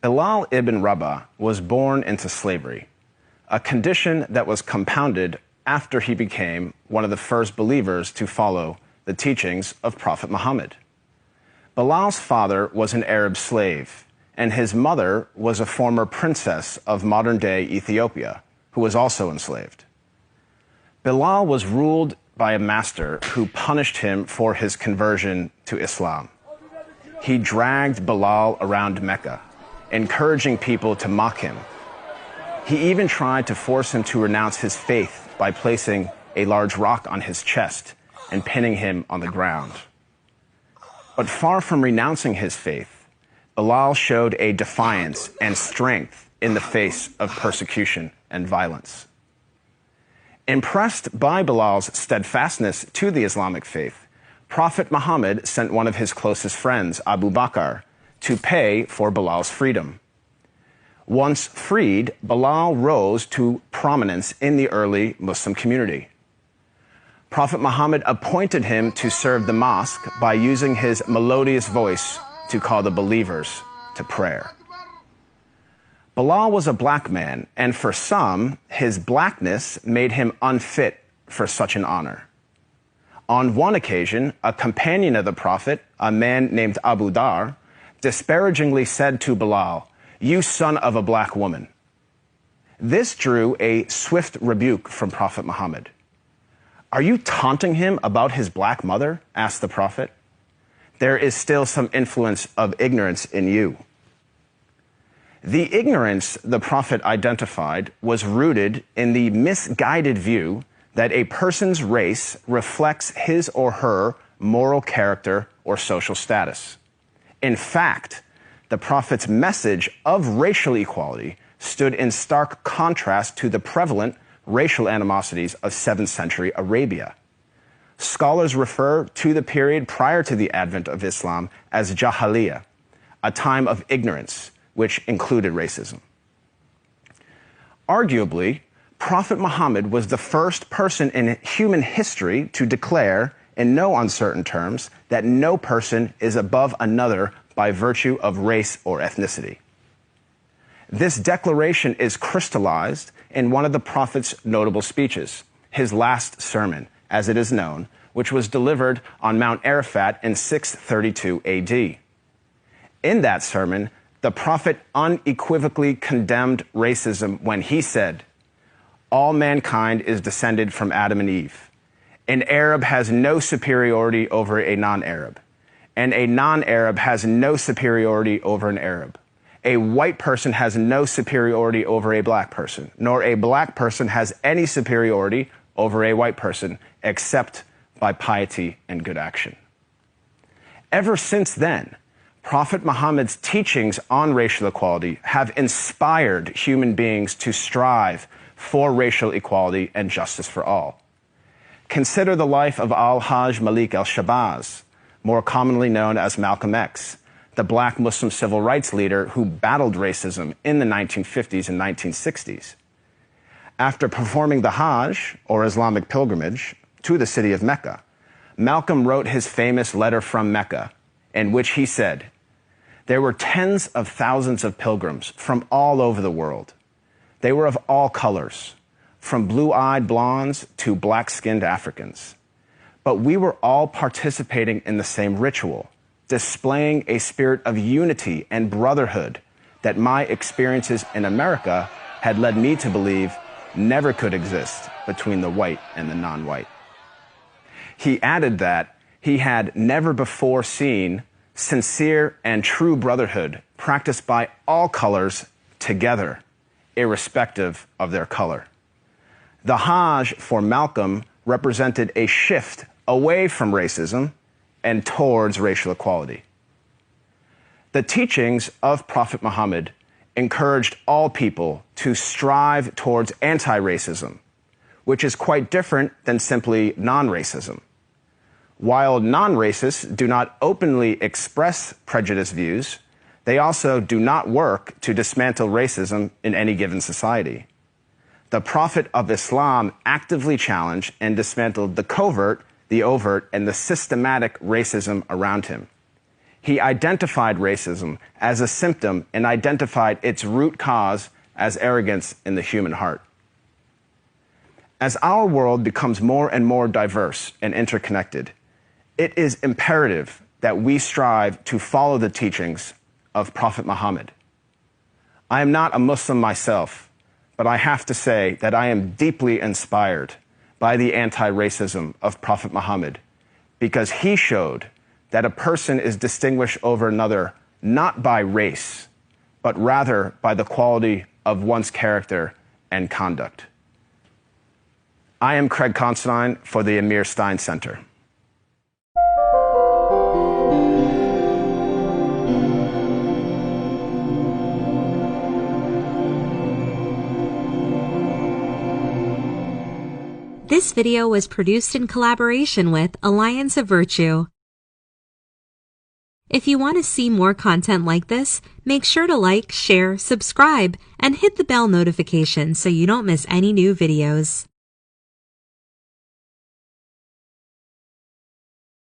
Bilal ibn Rabah was born into slavery, a condition that was compounded after he became one of the first believers to follow the teachings of Prophet Muhammad. Bilal's father was an Arab slave, and his mother was a former princess of modern-day Ethiopia, who was also enslaved. Bilal was ruled by a master who punished him for his conversion to Islam. He dragged Bilal around Mecca, encouraging people to mock him. He even tried to force him to renounce his faith by placing a large rock on his chest and pinning him on the ground. But far from renouncing his faith, Bilal showed a defiance and strength in the face of persecution and violence. Impressed by Bilal's steadfastness to the Islamic faith, Prophet Muhammad sent one of his closest friends, Abu Bakr, to pay for Bilal's freedom. Once freed, Bilal rose to prominence in the early Muslim community. Prophet Muhammad appointed him to serve the mosque by using his melodious voice to call the believers to prayer. Bilal was a black man, and for some, his blackness made him unfit for such an honor. On one occasion, a companion of the Prophet, a man named Abu Dar, disparagingly said to Bilal, "You son of a black woman." This drew a swift rebuke from Prophet Muhammad. "Are you taunting him about his black mother?" asked the Prophet. "There is still some influence of ignorance in you." The ignorance the Prophet identified was rooted in the misguided view that a person's race reflects his or her moral character or social status. In fact, the Prophet's message of racial equality stood in stark contrast to the prevalent racial animosities of 7th century Arabia. Scholars refer to the period prior to the advent of Islam as Jahiliyyah, a time of ignorance, which included racism. Arguably, Prophet Muhammad was the first person in human history to declare, in no uncertain terms, that no person is above another by virtue of race or ethnicity. This declaration is crystallized in one of the Prophet's notable speeches, his last sermon, as it is known, which was delivered on Mount Arafat in 632 AD. In that sermon, the Prophet unequivocally condemned racism when he said, "All mankind is descended from Adam and Eve. An Arab has no superiority over a non-Arab, and a non-Arab has no superiority over an Arab. A white person has no superiority over a black person, nor a black person has any superiority over a white person, except by piety and good action." Ever since then, Prophet Muhammad's teachings on racial equality have inspired human beings to strive for racial equality and justice for all. Consider the life of Al-Hajj Malik al-Shabazz, more commonly known as Malcolm X, the black Muslim civil rights leader who battled racism in the 1950s and 1960s. After performing the Hajj, or Islamic pilgrimage, to the city of Mecca, Malcolm wrote his famous letter from Mecca, in which he said, "There were tens of thousands of pilgrims from all over the world. They were of all colors, from blue-eyed blondes to black-skinned Africans. But we were all participating in the same ritual, displaying a spirit of unity and brotherhood that my experiences in America had led me to believe never could exist between the white and the non-white." He added that he had never before seen sincere and true brotherhood practiced by all colors together, irrespective of their color. The Hajj for Malcolm represented a shift away from racism and towards racial equality. The teachings of Prophet Muhammad encouraged all people to strive towards anti-racism, which is quite different than simply non-racism. While non-racists do not openly express prejudiced views, they also do not work to dismantle racism in any given society. The Prophet of Islam actively challenged and dismantled the covert, the overt, and the systematic racism around him. He identified racism as a symptom and identified its root cause as arrogance in the human heart. As our world becomes more and more diverse and interconnected, it is imperative that we strive to follow the teachings of Prophet Muhammad. I am not a Muslim myself, but I have to say that I am deeply inspired by the anti-racism of Prophet Muhammad, because he showed that a person is distinguished over another not by race, but rather by the quality of one's character and conduct. I am Craig Considine for the Amir Stein Center. This video was produced in collaboration with Alliance of Virtue. If you want to see more content like this, make sure to like, share, subscribe, and hit the bell notification so you don't miss any new videos.